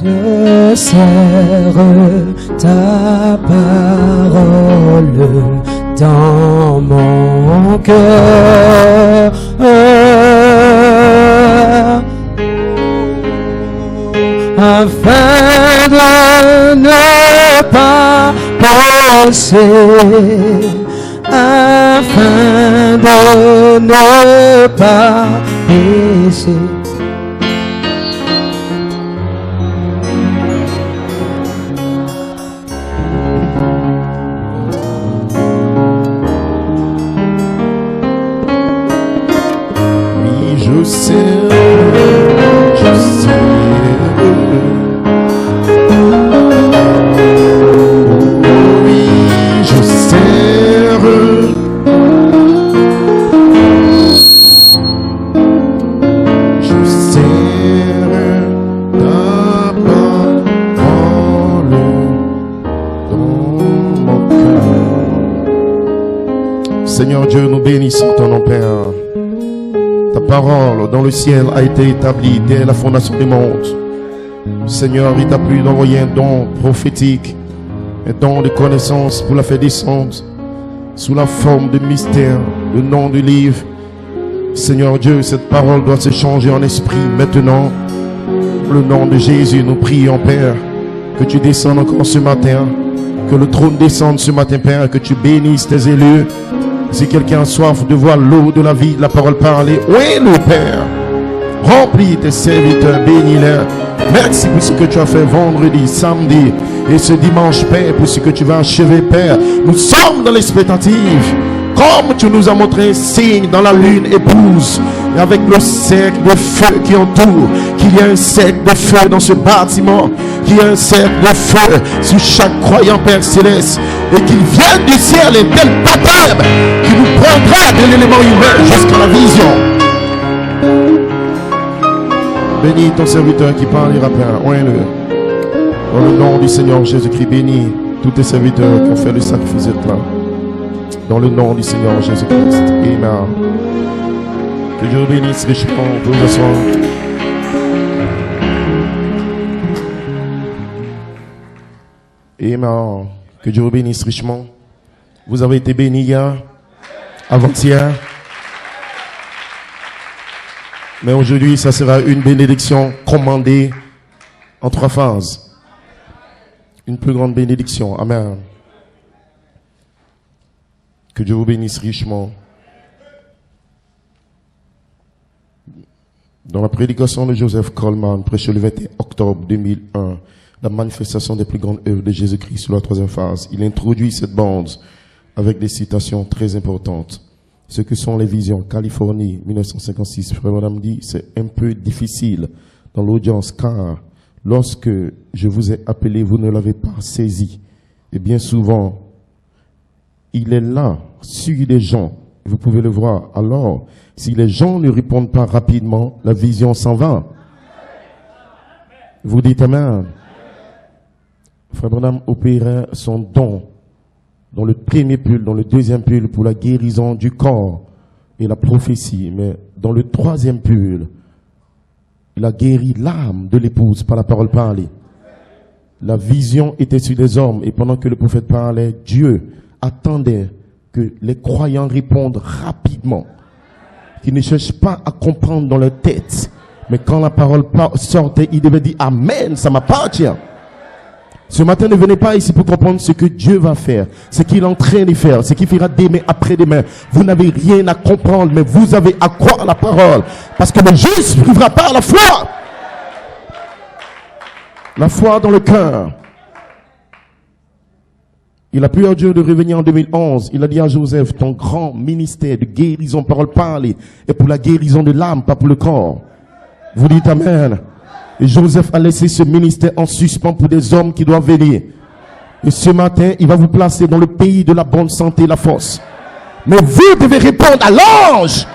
Je serre ta parole dans mon cœur. Afin de ne pas penser, afin de ne pas pécher. Oui, je sais. Seigneur Dieu, nous bénissons ton nom, Père. Ta parole dans le ciel a été établie dès la fondation du monde. Seigneur, il t'a plu d'envoyer un don prophétique, un don de connaissance pour la faire descendre sous la forme de mystère, le nom du livre. Seigneur Dieu, cette parole doit se changer en esprit maintenant. Le nom de Jésus, nous prions, Père, que tu descendes encore ce matin, que le trône descende ce matin, Père, que tu bénisses tes élus. Si quelqu'un a soif de voir l'eau de la vie, de la parole parler, oui, le Père, remplis tes serviteurs, bénis-les. Merci pour ce que tu as fait vendredi, samedi et ce dimanche, Père, pour ce que tu vas achever, Père. Nous sommes dans l'expectative, comme tu nous as montré un signe dans la lune épouse, et avec le cercle de feu qui entoure, qu'il y a un cercle de feu dans ce bâtiment, qu'il y a un cercle de feu sur chaque croyant, Père céleste, et qu'il vienne du ciel un tel baptême qui nous prendra de l'élément humain jusqu'à la vision. Bénis ton serviteur qui parlera, Père. Oui-le. Dans le nom du Seigneur Jésus-Christ, bénis tous tes serviteurs qui ont fait le sacrifice d'être là. Dans le nom du Seigneur Jésus-Christ. Amen. Que Dieu bénisse richement pour vous asseoir. Amen. Que Dieu vous bénisse richement. Vous avez été bénis hier, avant-hier. Mais aujourd'hui, ça sera une bénédiction commandée en 3 phases. Une plus grande bénédiction. Amen. Que Dieu vous bénisse richement. Dans la prédication de Joseph Coleman, prêché le 21 octobre 2001, la manifestation des plus grandes œuvres de Jésus-Christ sur la 3e phase, il introduit cette bande avec des citations très importantes. Ce que sont les visions. Californie, 1956, Frère Madame dit, c'est un peu difficile dans l'audience car lorsque je vous ai appelé, vous ne l'avez pas saisi. Et bien souvent, il est là, sur les gens. Vous pouvez le voir. Alors, si les gens ne répondent pas rapidement, la vision s'en va. Vous dites Amen. Frère Branham opérait son don dans le premier pull, dans le deuxième pull pour la guérison du corps et la prophétie. Mais dans le 3e pull, il a guéri l'âme de l'épouse par la parole parlée. La vision était sur des hommes et pendant que le prophète parlait, Dieu attendait que les croyants répondent rapidement. Qu'ils ne cherchent pas à comprendre dans leur tête. Mais quand la parole sortait, ils devaient dire Amen, ça m'appartient. Ce matin, ne venez pas ici pour comprendre ce que Dieu va faire, ce qu'il est en train de faire, ce qu'il fera demain, après-demain. Vous n'avez rien à comprendre, mais vous avez à croire à la parole. Parce que le juste vivra par la foi. La foi dans le cœur. Il a pu à Dieu de revenir en 2011. Il a dit à Joseph, ton grand ministère de guérison, parole parlée, est pour la guérison de l'âme, pas pour le corps. Vous dites Amen. Et Joseph a laissé ce ministère en suspens pour des hommes qui doivent venir. Et ce matin, il va vous placer dans le pays de la bonne santé et la force. Mais vous devez répondre à l'ange.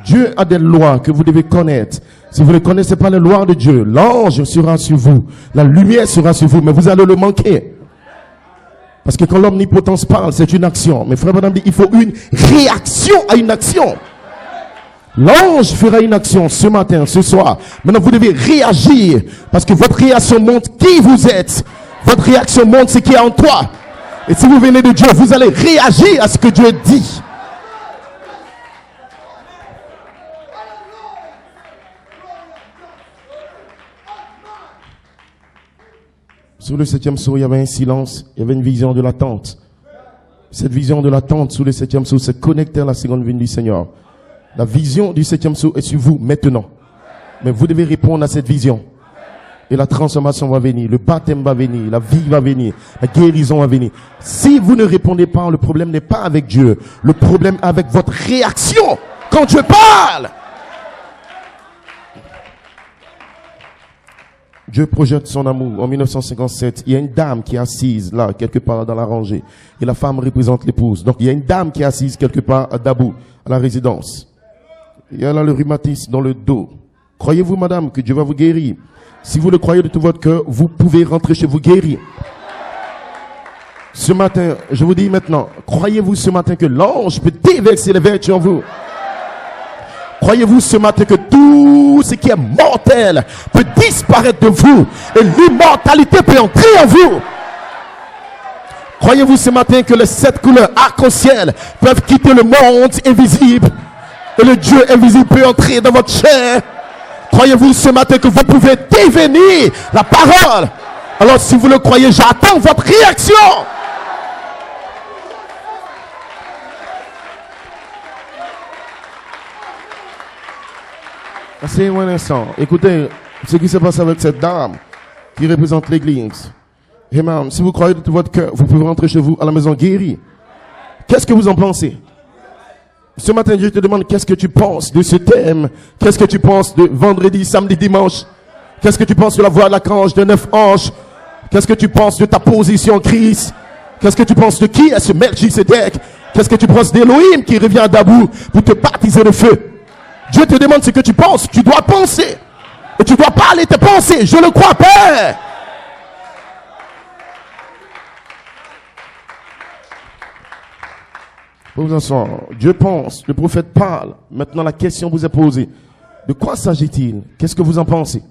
Dieu a des lois que vous devez connaître. Si vous ne connaissez pas les lois de Dieu, l'ange sera sur vous. La lumière sera sur vous, mais vous allez le manquer. Parce que quand l'omnipotence parle, c'est une action. Mais frère Madame dit, il faut une réaction à une action. L'ange fera une action ce matin, ce soir. Maintenant, vous devez réagir parce que votre réaction montre qui vous êtes. Votre réaction montre ce qui est en toi. Et si vous venez de Dieu, vous allez réagir à ce que Dieu dit. Sous le 7e sceau, il y avait un silence, il y avait une vision de la tente. Cette vision de la tente sous le 7e sceau se connectait à la seconde venue du Seigneur. La vision du 7e sceau est sur vous maintenant. Mais vous devez répondre à cette vision. Et la transformation va venir, le baptême va venir, la vie va venir, la guérison va venir. Si vous ne répondez pas, le problème n'est pas avec Dieu. Le problème est avec votre réaction quand Dieu parle. Dieu projette son amour. En 1957, il y a une dame qui est assise là, quelque part dans la rangée. Et la femme représente l'épouse. Donc il y a une dame qui est assise quelque part à Dabou, à la résidence. Et elle a le rhumatisme dans le dos. Croyez-vous, madame, que Dieu va vous guérir? Si vous le croyez de tout votre cœur, vous pouvez rentrer chez vous guéri. Ce matin, je vous dis maintenant, croyez-vous ce matin que l'ange peut déverser les vertus en vous? Croyez-vous ce matin que tout ce qui est mortel peut disparaître de vous et l'immortalité peut entrer en vous? Croyez-vous ce matin que les 7 couleurs arc-en-ciel peuvent quitter le monde invisible et le Dieu invisible peut entrer dans votre chair? Croyez-vous ce matin que vous pouvez devenir la parole? Alors si vous le croyez, j'attends votre réaction. Asseyez-moi un instant. Écoutez ce qui se passe avec cette dame qui représente l'église. Amen. Si vous croyez de tout votre cœur, vous pouvez rentrer chez vous à la maison guérie. Qu'est-ce que vous en pensez? Ce matin, je te demande qu'est-ce que tu penses de ce thème? Qu'est-ce que tu penses de vendredi, samedi, dimanche? Qu'est-ce que tu penses de la voix de l'archange, de 9 anges? Qu'est-ce que tu penses de ta position en Christ? Qu'est-ce que tu penses de qui est ce Melchisedec? Qu'est-ce que tu penses d'Élohim qui revient à Dabou pour te baptiser de feu? Dieu te demande ce que tu penses. Tu dois penser. Et tu dois parler tes pensées. Je le crois, Père. Vous en Dieu pense, le prophète parle. Maintenant, la question vous est posée. De quoi s'agit-il? Qu'est-ce que vous en pensez?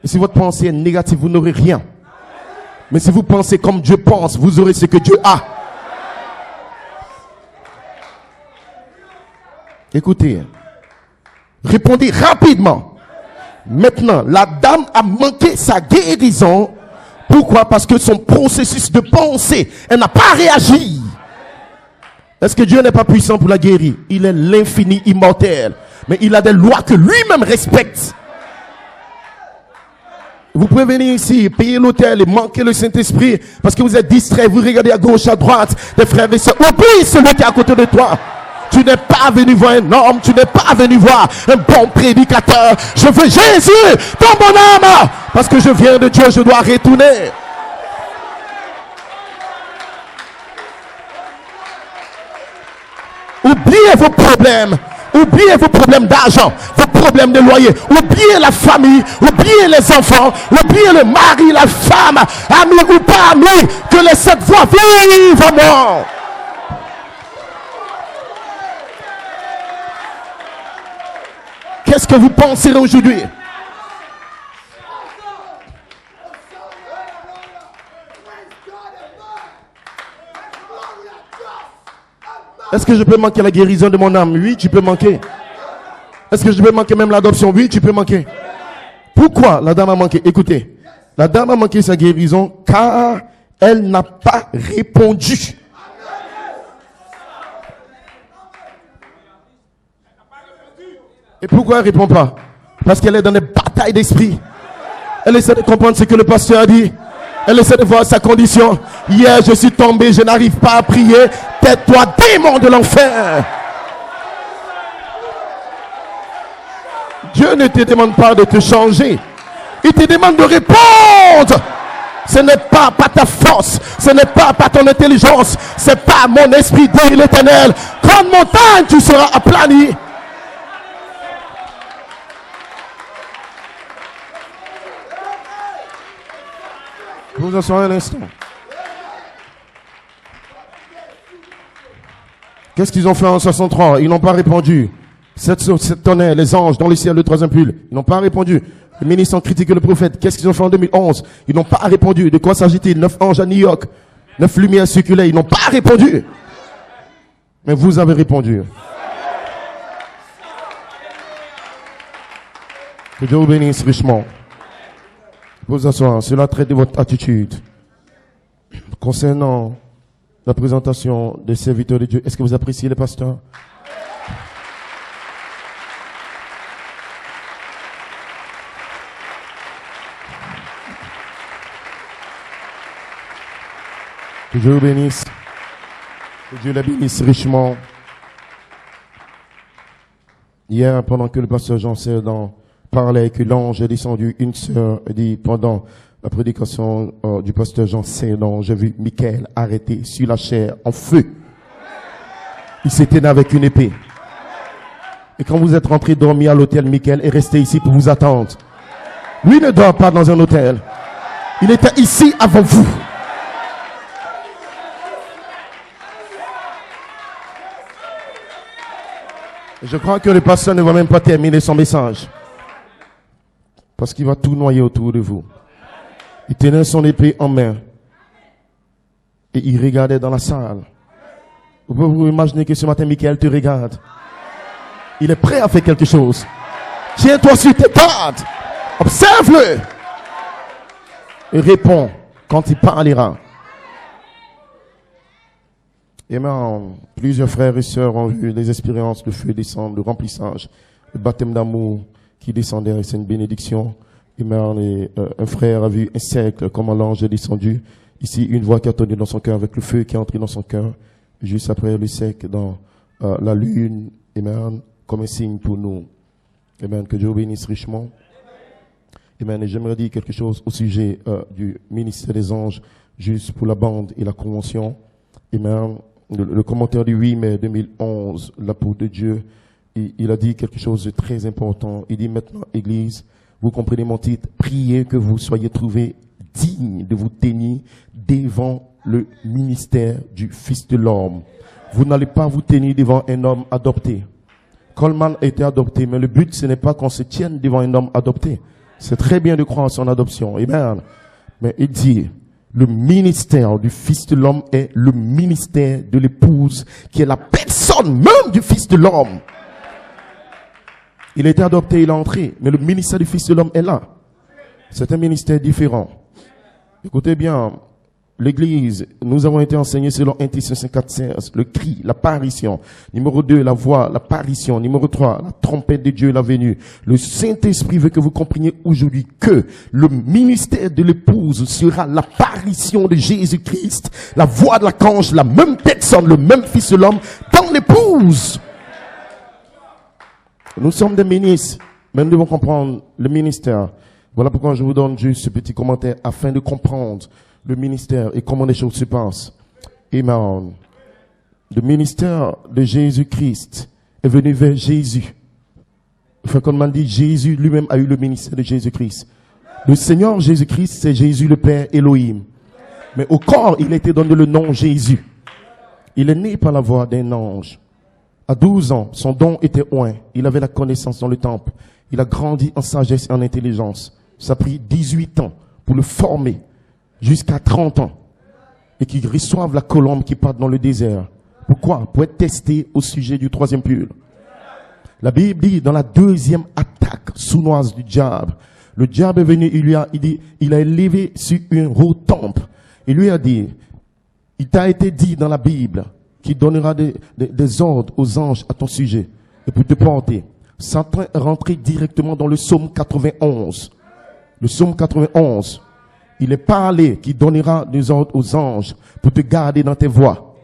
Et si votre pensée est négative, vous n'aurez rien. Mais si vous pensez comme Dieu pense, vous aurez ce que Dieu a. Écoutez. Répondez rapidement. Maintenant, la dame a manqué sa guérison. Pourquoi? Parce que son processus de pensée, elle n'a pas réagi. Est-ce que Dieu n'est pas puissant pour la guérir? Il est l'infini immortel. Mais il a des lois que lui-même respecte. Vous pouvez venir ici, payer l'hôtel et manquer le Saint-Esprit parce que vous êtes distrait. Vous regardez à gauche, à droite, des frères et sœurs. Oublie celui qui est à côté de toi. Tu n'es pas venu voir un homme, tu n'es pas venu voir un bon prédicateur. Je veux Jésus dans mon âme. Parce que je viens de Dieu, je dois retourner. Oubliez vos problèmes. Oubliez vos problèmes d'argent, vos problèmes de loyer. Oubliez la famille, oubliez les enfants, oubliez le mari, la femme, ami ou pas ami, que les 7 voix vivent en moi. Qu'est-ce que vous penserez aujourd'hui? Est-ce que je peux manquer la guérison de mon âme? Oui, tu peux manquer. Est-ce que je peux manquer même l'adoption? Oui, tu peux manquer. Pourquoi la dame a manqué? Écoutez, la dame a manqué sa guérison car elle n'a pas répondu. Et pourquoi elle ne répond pas? Parce qu'elle est dans des batailles d'esprit. Elle essaie de comprendre ce que le pasteur a dit. Elle essaie de voir sa condition. Hier, je suis tombé, je n'arrive pas à prier. Tais-toi, démon de l'enfer. Dieu ne te demande pas de te changer. Il te demande de répondre. Ce n'est pas par ta force. Ce n'est pas par ton intelligence. C'est pas mon esprit, dit l'Éternel. Grande montagne, tu seras aplani. Vous en sortez un instant. Qu'est-ce qu'ils ont fait en 63? Ils n'ont pas répondu. Cette tonnerre, les anges dans le ciel, le troisième pull, ils n'ont pas répondu. Les ministres ont critiqué le prophète. Qu'est-ce qu'ils ont fait en 2011? Ils n'ont pas répondu. De quoi s'agit-il? 9 anges à New York, 9 lumières circulaires. Ils n'ont pas répondu. Mais vous avez répondu. Que Dieu vous bénisse richement. Vous asseoir. Cela traite de votre attitude. Concernant la présentation des serviteurs de Dieu, est-ce que vous appréciez les pasteurs? Que Dieu vous bénisse. Que Dieu la bénisse richement. Hier, pendant que le pasteur Jean Serdan parlait, que l'ange est descendu, une sœur a dit, pendant la prédication du pasteur Jean Serdan, j'ai vu Michael arrêté sur la chair en feu. Il s'éteignait avec une épée. Et quand vous êtes rentré dormir à l'hôtel, Michael est resté ici pour vous attendre. Lui ne dort pas dans un hôtel. Il était ici avant vous. Je crois que le pasteur ne va même pas terminer son message. Parce qu'il va tout noyer autour de vous. Il tenait son épée en main. Et il regardait dans la salle. Vous pouvez vous imaginer que ce matin, Michael te regarde. Il est prêt à faire quelque chose. Tiens-toi sur tes gardes. Observe-le. Et réponds quand il parlera. Et maintenant, plusieurs frères et sœurs ont vu les expériences de feu descendre, de remplissage, le baptême d'amour qui descendait, et c'est une bénédiction. Et maintenant, un frère a vu un cercle, comment l'ange est descendu. Ici, une voix qui a tonné dans son cœur, avec le feu qui est entré dans son cœur. Juste après, le cercle dans la lune. Et maintenant, comme un signe pour nous. Et maintenant, que Dieu bénisse richement. Et maintenant, j'aimerais dire quelque chose au sujet du ministère des anges, juste pour la bande et la convention. Et maintenant, le commentaire du 8 mai 2011, l'apôtre de Dieu, il a dit quelque chose de très important. Il dit maintenant, Église, vous comprenez mon titre, priez que vous soyez trouvés dignes de vous tenir devant le ministère du Fils de l'homme. Vous n'allez pas vous tenir devant un homme adopté. Coleman a été adopté, mais le but, ce n'est pas qu'on se tienne devant un homme adopté. C'est très bien de croire en son adoption. Amen. Mais il dit, le ministère du Fils de l'homme est le ministère de l'épouse, qui est la personne même du Fils de l'homme. Il a été adopté, il est entré, mais le ministère du Fils de l'homme est là. C'est un ministère différent. Écoutez bien, l'Église, nous avons été enseignés selon 1 Thessaloniciens 4:16, le cri, l'apparition. Numéro 2, la voix, l'apparition. Numéro 3, la trompette de Dieu, la venue. Le Saint-Esprit veut que vous compreniez aujourd'hui que le ministère de l'épouse sera l'apparition de Jésus-Christ, la voix de l'archange, la même personne, le même Fils de l'homme dans l'épouse. Nous sommes des ministres, mais nous devons comprendre le ministère. Voilà pourquoi je vous donne juste ce petit commentaire afin de comprendre le ministère et comment les choses se passent. Amen. Le ministère de Jésus-Christ est venu vers Jésus. Enfin, comme on dit, Jésus lui-même a eu le ministère de Jésus-Christ. Le Seigneur Jésus-Christ, c'est Jésus le Père Elohim. Mais au corps, il a été donné le nom Jésus. Il est né par la voix d'un ange. À 12 ans, son don était oint. Il avait la connaissance dans le temple. Il a grandi en sagesse et en intelligence. Ça a pris 18 ans pour le former. Jusqu'à 30 ans. Et qu'il reçoive la colombe qui part dans le désert. Pourquoi? Pour être testé au sujet du troisième pull. La Bible dit, dans la deuxième attaque sournoise du diable, le diable est venu, il a élevé sur un haut temple. Il lui a dit, il t'a été dit dans la Bible, qu'il donnera des ordres aux anges à ton sujet. Et pour te porter. Satan est rentré directement dans le psaume 91. Le psaume 91. Il est parlé qui donnera des ordres aux anges pour te garder dans tes voies.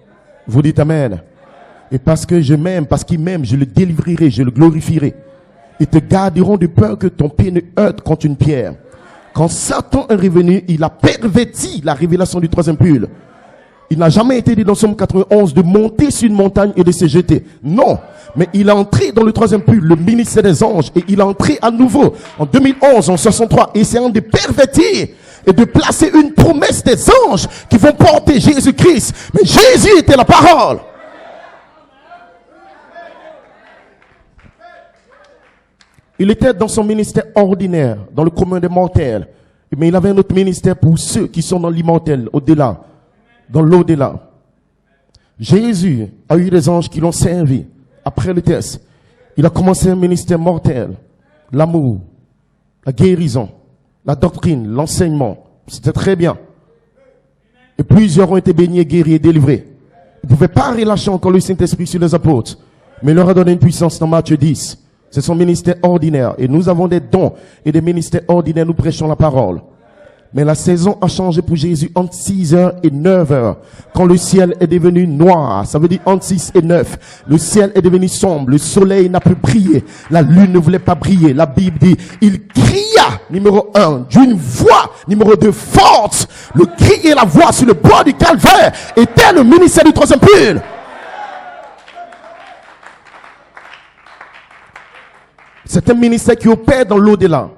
Vous dites amen. Et parce que je m'aime, parce qu'il m'aime, je le délivrerai, je le glorifierai. Ils te garderont de peur que ton pied ne heurte contre une pierre. Quand Satan est revenu, il a perverti la révélation du troisième pull. Il n'a jamais été dit dans Psaume 91 de monter sur une montagne et de se jeter. Non. Mais il est entré dans le troisième pull, le ministère des anges, et il est entré à nouveau en 2011, en 63, essayant de pervertir et de placer une promesse des anges qui vont porter Jésus-Christ. Mais Jésus était la parole. Il était dans son ministère ordinaire, dans le commun des mortels. Mais il avait un autre ministère pour ceux qui sont dans l'immortel, au-delà, dans l'au-delà. Jésus a eu des anges qui l'ont servi. Après le test, il a commencé un ministère mortel. L'amour, la guérison, la doctrine, l'enseignement. C'était très bien. Et plusieurs ont été bénis, guéris et délivrés. Il ne pouvait pas relâcher encore le Saint-Esprit sur les apôtres. Mais il leur a donné une puissance dans Matthieu 10. C'est son ministère ordinaire. Et nous avons des dons et des ministères ordinaires. Nous prêchons la parole. Mais la saison a changé pour Jésus entre 6h et 9h. Quand le ciel est devenu noir. Ça veut dire entre 6 et 9. Le ciel est devenu sombre. Le soleil n'a plus brillé. La lune ne voulait pas briller. La Bible dit, il cria, numéro 1, d'une voix, numéro 2, forte. Le cri et la voix sur le bois du calvaire était le ministère du troisième pull. C'est un ministère qui opère dans l'au-delà.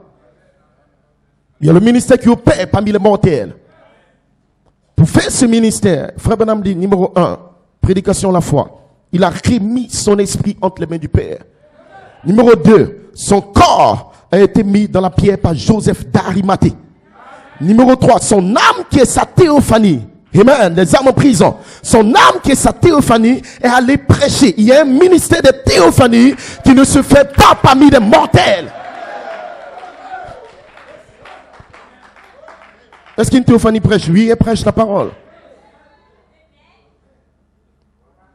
Il y a le ministère qui opère parmi les mortels. Pour faire ce ministère, Frère Branham dit, numéro 1, prédication de la foi. Il a remis son esprit entre les mains du Père. Numéro 2, son corps a été mis dans la pierre par Joseph d'Arimathée. Numéro 3, son âme qui est sa théophanie. Amen, les âmes en prison. Son âme qui est sa théophanie est allée prêcher. Il y a un ministère de théophanie qui ne se fait pas parmi les mortels. Est-ce qu'une théophanie prêche? Oui, elle prêche la parole.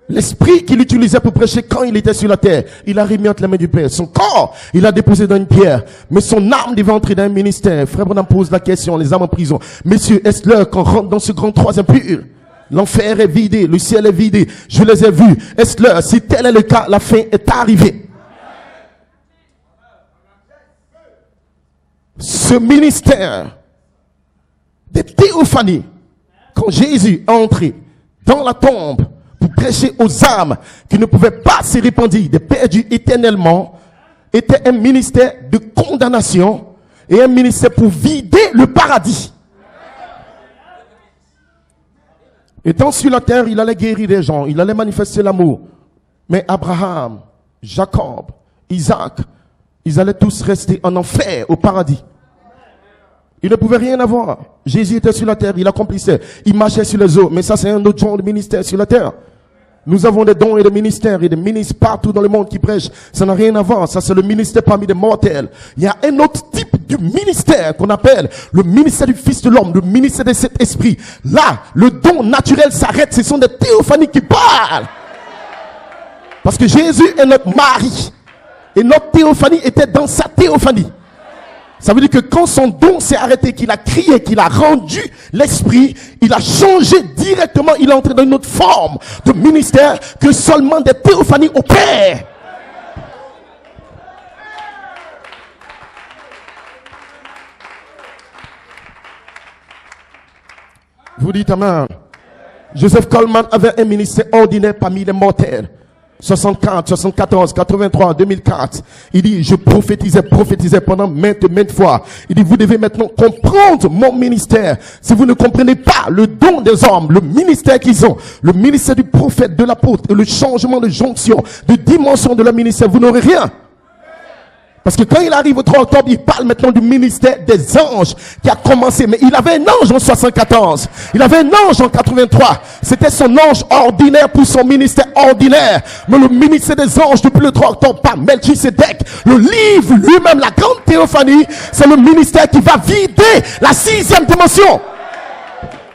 L'esprit qu'il utilisait pour prêcher quand il était sur la terre, il a remis entre les mains du Père. Son corps, il a déposé dans une pierre. Mais son âme devait entrer dans un ministère. Frère Branham pose la question, les âmes en prison. Messieurs, est-ce l'heure qu'on rentre dans ce grand troisième pur? L'enfer est vidé, le ciel est vidé. Je les ai vus. Est-ce l'heure? Si tel est le cas, la fin est arrivée. Ce ministère de théophanie, quand Jésus est entré dans la tombe pour prêcher aux âmes qui ne pouvaient pas se répandre, de perdus éternellement, était un ministère de condamnation et un ministère pour vider le paradis. Étant sur la terre, il allait guérir des gens, il allait manifester l'amour. Mais Abraham, Jacob, Isaac, ils allaient tous rester en enfer au paradis. Il ne pouvait rien avoir. Jésus était sur la terre, il accomplissait, il marchait sur les eaux. Mais ça, c'est un autre genre de ministère sur la terre. Nous avons des dons et des ministères et des ministres partout dans le monde qui prêchent. Ça n'a rien à voir. Ça, c'est le ministère parmi les mortels. Il y a un autre type de ministère qu'on appelle le ministère du Fils de l'homme, le ministère de cet esprit. Là, le don naturel s'arrête. Ce sont des théophanies qui parlent. Parce que Jésus est notre mari. Et notre théophanie était dans sa théophanie. Ça veut dire que quand son don s'est arrêté, qu'il a crié, qu'il a rendu l'esprit, il a changé directement, il est entré dans une autre forme de ministère que seulement des théophanies opèrent. Vous dites amen. Joseph Coleman avait un ministère ordinaire parmi les mortels. 64, 74, 83, 2004. Il dit, je prophétisais pendant maintes fois. Il dit, vous devez maintenant comprendre mon ministère. Si vous ne comprenez pas le don des hommes, le ministère qu'ils ont, le ministère du prophète, de l'apôtre, et le changement de jonction, de dimension de leur ministère, vous n'aurez rien. Parce que quand il arrive au 3 octobre, il parle maintenant du ministère des anges qui a commencé. Mais il avait un ange en 74. Il avait un ange en 83. C'était son ange ordinaire pour son ministère ordinaire. Mais le ministère des anges depuis le 3 octobre par Melchisedec, le livre lui-même, la grande théophanie, c'est le ministère qui va vider la 6e dimension.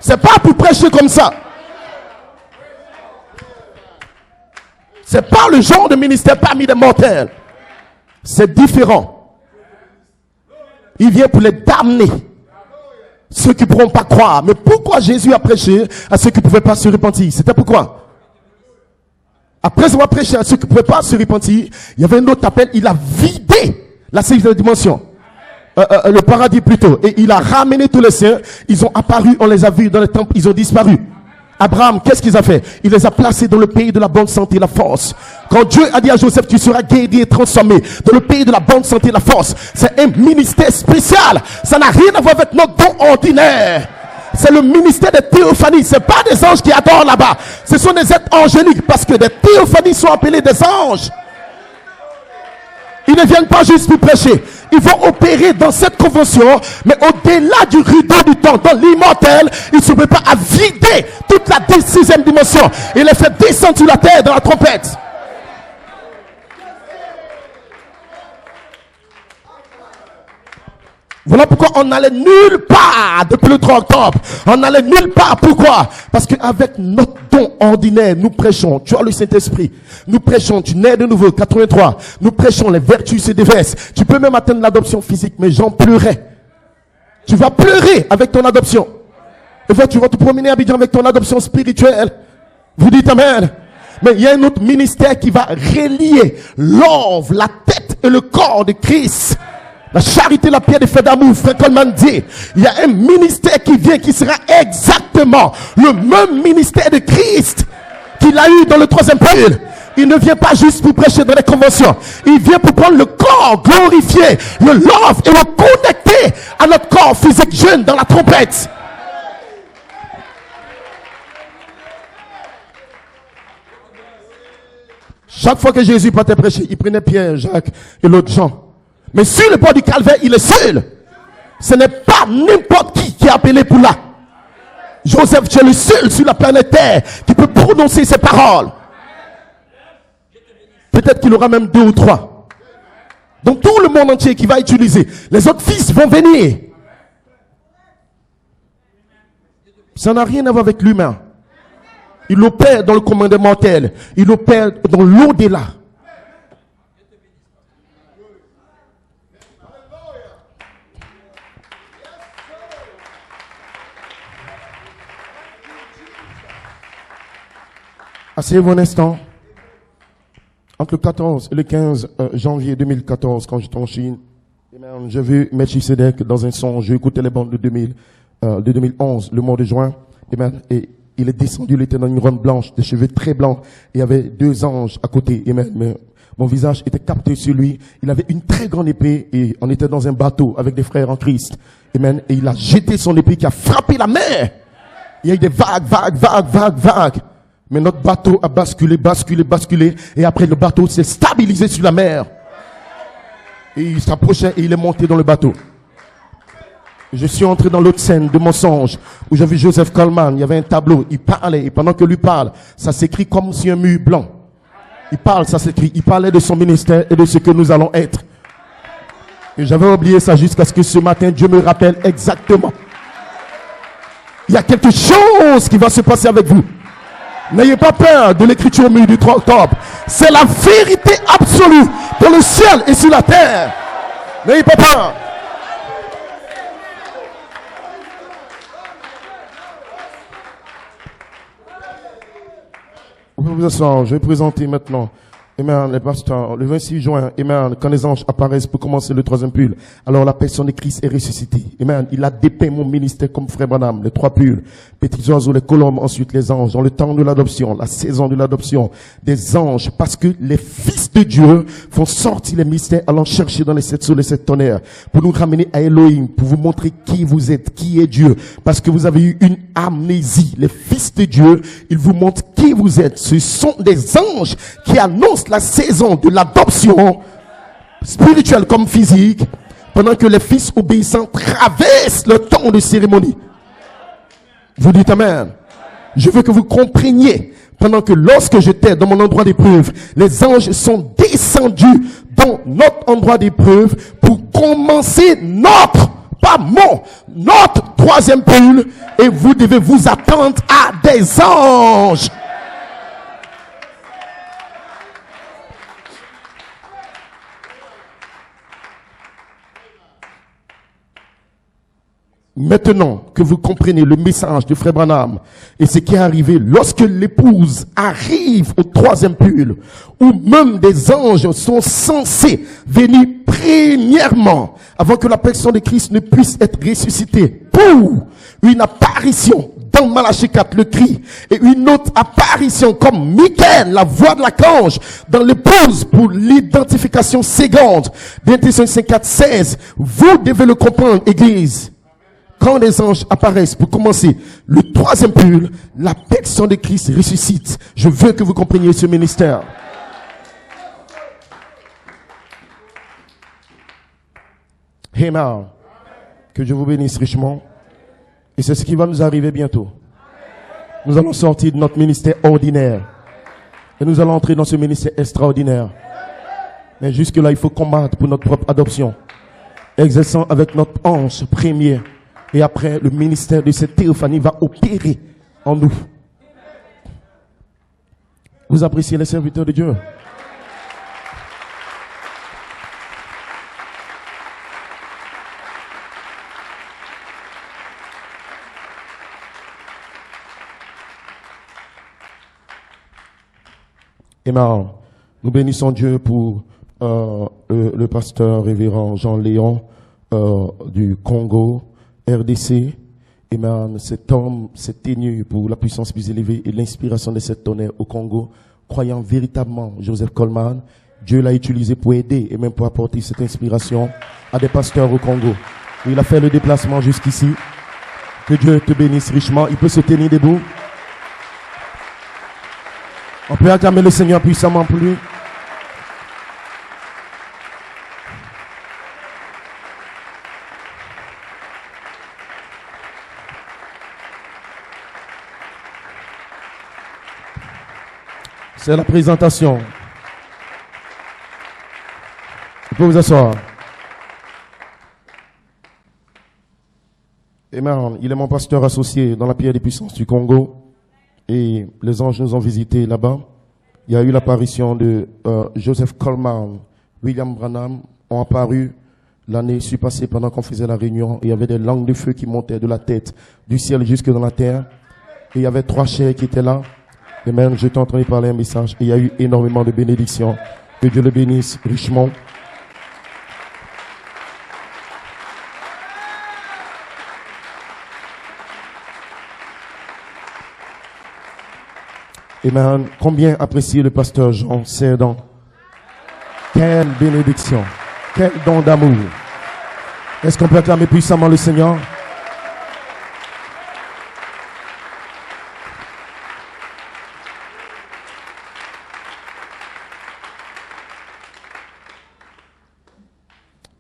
C'est pas pour prêcher comme ça. C'est pas le genre de ministère parmi les mortels. C'est différent. Il vient pour les damner. Ceux qui ne pourront pas croire. Mais pourquoi Jésus a prêché à ceux qui ne pouvaient pas se repentir? C'était pourquoi? Après avoir prêché à ceux qui ne pouvaient pas se repentir, il y avait un autre appel. Il a vidé la 6e dimension. Le paradis plutôt. Et il a ramené tous les saints. Ils ont apparu, on les a vus dans les temples, ils ont disparu. Abraham, qu'est-ce qu'il a fait? Il les a placés dans le pays de la bonne santé et la force. Quand Dieu a dit à Joseph, tu seras guéri et transformé dans le pays de la bonne santé et la force, c'est un ministère spécial. Ça n'a rien à voir avec notre don ordinaire. C'est le ministère de théophanie. C'est pas des anges qui adorent là-bas. Ce sont des êtres angéliques parce que des théophanies sont appelées des anges. Il ne viennent pas juste pour prêcher. Ils vont opérer dans cette convention, mais au-delà du rideau du temps, dans l'immortel, ils se préparent à vider toute la sixième dimension et les faire descendre sur la terre dans la trompette. Voilà pourquoi on n'allait nulle part depuis le 3 octobre. On n'allait nulle part. Pourquoi? Parce qu'avec notre don ordinaire, nous prêchons. Tu as le Saint-Esprit. Nous prêchons. Tu nais de nouveau. 83. Nous prêchons. Les vertus se déversent. Tu peux même atteindre l'adoption physique. Mais j'en pleurais. Tu vas pleurer avec ton adoption. Et tu vas te promener à Abidjan avec ton adoption spirituelle. Vous dites Amen. Mais il y a un autre ministère qui va relier l'œuvre, la tête et le corps de Christ. La charité, la pierre des faits d'amour, frère Coleman dit, il y a un ministère qui vient, qui sera exactement le même ministère de Christ qu'il a eu dans le 3e pôle. Il ne vient pas juste pour prêcher dans les conventions. Il vient pour prendre le corps glorifié, le love et le connecter à notre corps physique jeune dans la trompette. Chaque fois que Jésus partait prêcher, il prenait Pierre, Jacques et l'autre Jean. Mais sur le bord du calvaire, il est seul. Ce n'est pas n'importe qui est appelé pour là. Joseph, tu es le seul sur la planète Terre qui peut prononcer ces paroles. Peut-être qu'il aura même 2 ou 3. Donc tout le monde entier qui va utiliser. Les autres fils vont venir. Ça n'a rien à voir avec l'humain. Il opère dans le commandement mortel. Il opère dans l'au-delà. Asseyez-vous un instant. Entre le 14 et le 15 janvier 2014, quand j'étais en Chine, j'ai vu Melchisedec dans un songe. J'ai écouté les bandes de 2011, le mois de juin. Et il est descendu, il était dans une robe blanche, des cheveux très blancs. Il y avait 2 anges à côté. Mais mon visage était capté sur lui. Il avait une très grande épée et on était dans un bateau avec des frères en Christ. Et il a jeté son épée qui a frappé la mer. Il y a eu des vagues. Mais notre bateau a basculé. Et après, le bateau s'est stabilisé sur la mer. Et il s'approchait et il est monté dans le bateau. Je suis entré dans l'autre scène de mon songe où j'ai vu Joseph Coleman. Il y avait un tableau. Il parlait. Et pendant que lui parle, ça s'écrit comme sur un mur blanc. Il parle, ça s'écrit. Il parlait de son ministère et de ce que nous allons être. Et j'avais oublié ça jusqu'à ce que ce matin, Dieu me rappelle exactement. Il y a quelque chose qui va se passer avec vous. N'ayez pas peur de l'écriture au milieu du 3 octobre. C'est la vérité absolue dans le ciel et sur la terre. N'ayez pas peur. Vous pouvez vous asseoir. Je vais présenter maintenant. Amen, les pasteurs, le 26 juin, amen, quand les anges apparaissent pour commencer le 3e pull, alors la personne de Christ est ressuscitée. Amen, il a dépeint mon ministère comme frère Branham, les 3 pulls, petits oiseaux, les colombes, ensuite les anges, dans le temps de l'adoption, la saison de l'adoption, des anges, parce que les fils de Dieu font sortir les mystères allant chercher dans les 7 sols et 7 tonnerres, pour nous ramener à Elohim, pour vous montrer qui vous êtes, qui est Dieu, parce que vous avez eu une amnésie. Les fils de Dieu, ils vous montrent qui vous êtes. Ce sont des anges qui annoncent la saison de l'adoption spirituelle comme physique, pendant que les fils obéissants traversent le temps de cérémonie. Vous dites Amen. Je veux que vous compreniez, pendant que lorsque j'étais dans mon endroit d'épreuve, les anges sont descendus dans notre endroit d'épreuve pour commencer notre 3e pull, et vous devez vous attendre à des anges. Maintenant que vous comprenez le message de Frère Branham et ce qui est arrivé lorsque l'épouse arrive au 3e pull, où même des anges sont censés venir premièrement, avant que la personne de Christ ne puisse être ressuscitée, pour une apparition dans Malachie 4, le cri, et une autre apparition comme Michael, la voix de l'archange, dans l'épouse pour l'identification seconde d'Intention 54, 16. Vous devez le comprendre, Église. Quand les anges apparaissent pour commencer le 3e pull, la personne de Christ ressuscite. Je veux que vous compreniez ce ministère. Amen. Que Dieu vous bénisse richement. Et c'est ce qui va nous arriver bientôt. Nous allons sortir de notre ministère ordinaire. Et nous allons entrer dans ce ministère extraordinaire. Mais jusque-là, il faut combattre pour notre propre adoption. Exerçant avec notre ange premier. Et après, le ministère de cette théophanie va opérer en nous. Vous appréciez les serviteurs de Dieu? Amen. Nous bénissons Dieu pour le pasteur révérend Jean-Léon du Congo, RDC. Amen. Cet homme s'est tenu pour la puissance plus élevée et l'inspiration de cet tonnerre au Congo, croyant véritablement Joseph Coleman. Dieu l'a utilisé pour aider et même pour apporter cette inspiration à des pasteurs au Congo. Il a fait le déplacement jusqu'ici. Que Dieu te bénisse richement. Il peut se tenir debout. On peut acclamer le Seigneur puissamment pour lui. C'est la présentation. Vous pouvez vous asseoir. Amen. Il est mon pasteur associé dans la pierre des puissances du Congo. Et les anges nous ont visités là-bas. Il y a eu l'apparition de Joseph Coleman, William Branham ont apparu l'année surpassée pendant qu'on faisait la réunion. Il y avait des langues de feu qui montaient de la tête, du ciel jusque dans la terre. Et il y avait 3 chairs qui étaient là. Et même, j'étais en train de parler un message. Et il y a eu énormément de bénédictions. Que Dieu le bénisse richement. Amen. Combien apprécie le pasteur Jean Cerdan? Quelle bénédiction. Quel don d'amour. Est-ce qu'on peut acclamer puissamment le Seigneur?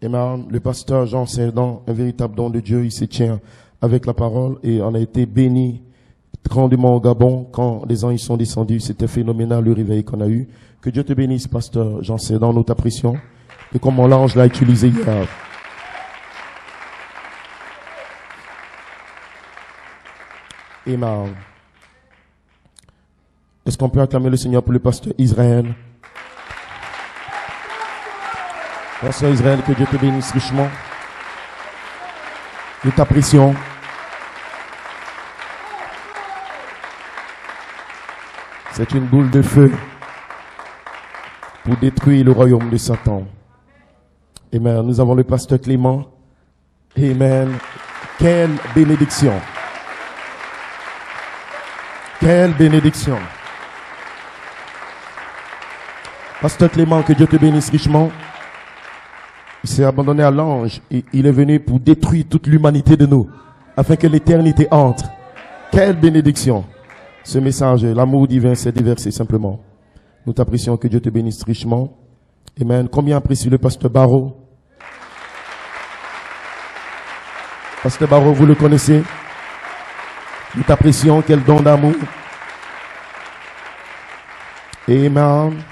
Amen. Le pasteur Jean Cerdan, un véritable don de Dieu, il se tient avec la parole et on a été béni grandement au Gabon quand les anges sont descendus. C'était phénoménal le réveil qu'on a eu. Que Dieu te bénisse, pasteur Jean Cerdan, nous t'apprécions. Et comment l'ange l'a utilisé hier. Amen. Est-ce qu'on peut acclamer le Seigneur pour le pasteur Israël? Pasteur Israël, que Dieu te bénisse richement. Nous t'apprécions. C'est une boule de feu pour détruire le royaume de Satan. Amen. Nous avons le pasteur Clément. Amen. Quelle bénédiction. Quelle bénédiction. Pasteur Clément, que Dieu te bénisse richement. Il s'est abandonné à l'ange et il est venu pour détruire toute l'humanité de nous, afin que l'éternité entre. Quelle bénédiction. Ce message, l'amour divin s'est déversé simplement. Nous t'apprécions, que Dieu te bénisse richement. Amen. Combien apprécie le pasteur Barreau? Pasteur Barreau, vous le connaissez? Nous t'apprécions, quel don d'amour. Amen.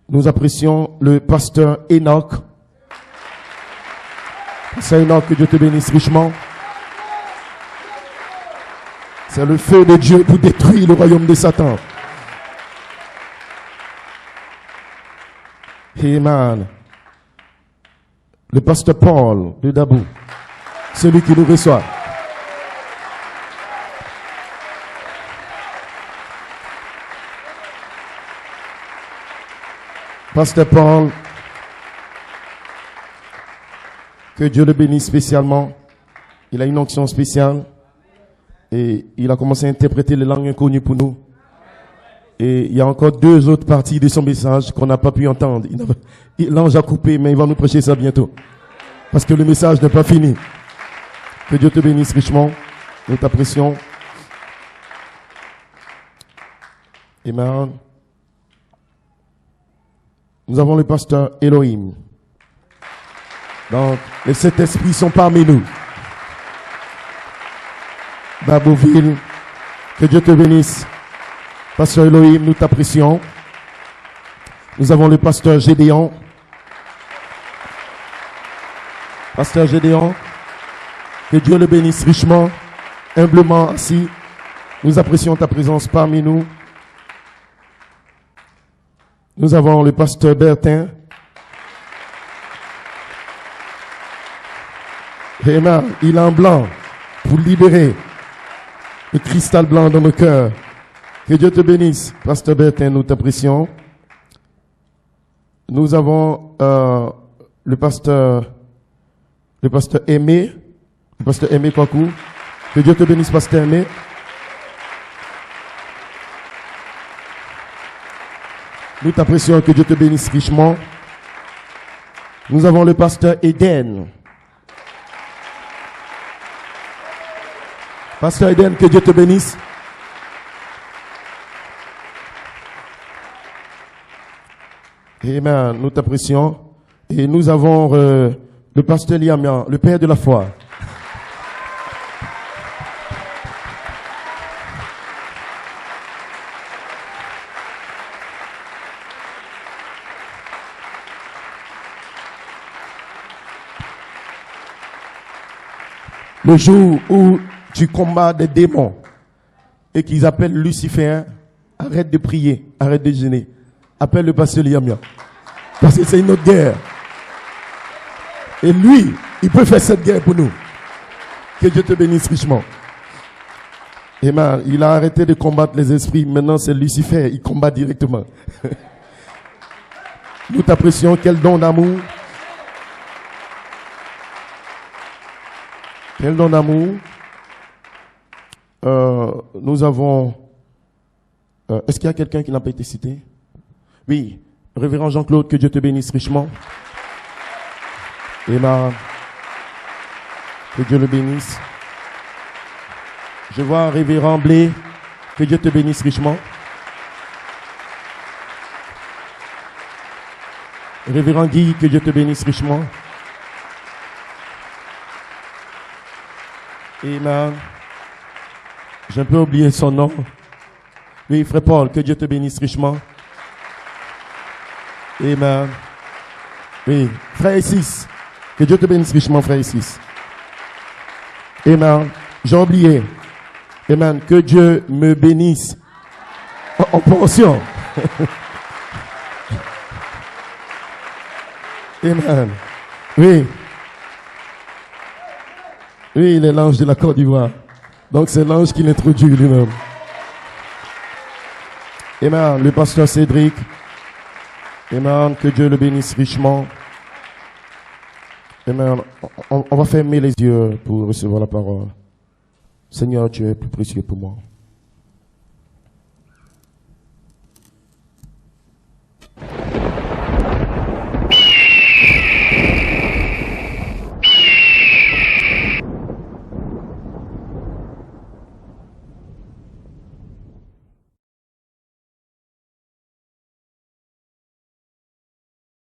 Nous apprécions le pasteur Enoch. Pasteur Enoch, que Dieu te bénisse richement. C'est le feu de Dieu pour détruire le royaume de Satan. Amen. Le pasteur Paul de Dabou, celui qui nous reçoit. Pasteur Paul, que Dieu le bénisse spécialement. Il a une onction spéciale et il a commencé à interpréter les langues inconnues pour nous. Et il y a encore 2 autres parties de son message qu'on n'a pas pu entendre. L'ange a coupé, mais il va nous prêcher ça bientôt. Parce que le message n'est pas fini. Que Dieu te bénisse richement. Nous t'apprécions. Amen. Nous avons le pasteur Elohim. Donc, les sept esprits sont parmi nous. Baboville, que Dieu te bénisse. Pasteur Elohim, nous t'apprécions. Nous avons le pasteur Gédéon. Pasteur Gédéon, que Dieu le bénisse richement, humblement assis. Nous apprécions ta présence parmi nous. Nous avons le pasteur Bertin. Amen. Il est en blanc pour libérer le cristal blanc dans nos cœurs. Que Dieu te bénisse. Pasteur Bertin, nous t'apprécions. Nous avons le pasteur Aimé. Le pasteur Aimé Kwaku. Que Dieu te bénisse, pasteur Aimé. Nous t'apprécions, que Dieu te bénisse richement. Nous avons le pasteur Eden. Pasteur Eden, que Dieu te bénisse. Amen. Nous t'apprécions. Et nous avons le pasteur Liamian, le père de la foi. Le jour où tu combats des démons et qu'ils appellent Lucifer, arrête de prier, arrête de jeûner. Appelle le pasteur Liamia. Parce que c'est une autre guerre. Et lui, il peut faire cette guerre pour nous. Que Dieu te bénisse richement. Amen. Il a arrêté de combattre les esprits. Maintenant, c'est Lucifer. Il combat directement. Nous t'apprécions. Quel don d'amour. Quel don d'amour. Nous avons... est-ce qu'il y a quelqu'un qui n'a pas été cité? Oui. Révérend Jean-Claude, que Dieu te bénisse richement. Amen. Que Dieu le bénisse. Je vois Révérend Blé, que Dieu te bénisse richement. Révérend Guy, que Dieu te bénisse richement. Amen. J'ai un peu oublié son nom. Oui, frère Paul, que Dieu te bénisse richement. Amen. Oui, frère Isis, que Dieu te bénisse richement, frère Isis. Amen. J'ai oublié. Amen. Que Dieu me bénisse en portion. Amen. Oui. Oui, il est l'ange de la Côte d'Ivoire. Donc c'est l'ange qui l'introduit lui-même. Amen. Le pasteur Cédric. Amen. Que Dieu le bénisse richement. Amen. On va fermer les yeux pour recevoir la parole. Seigneur, tu es plus précieux pour moi.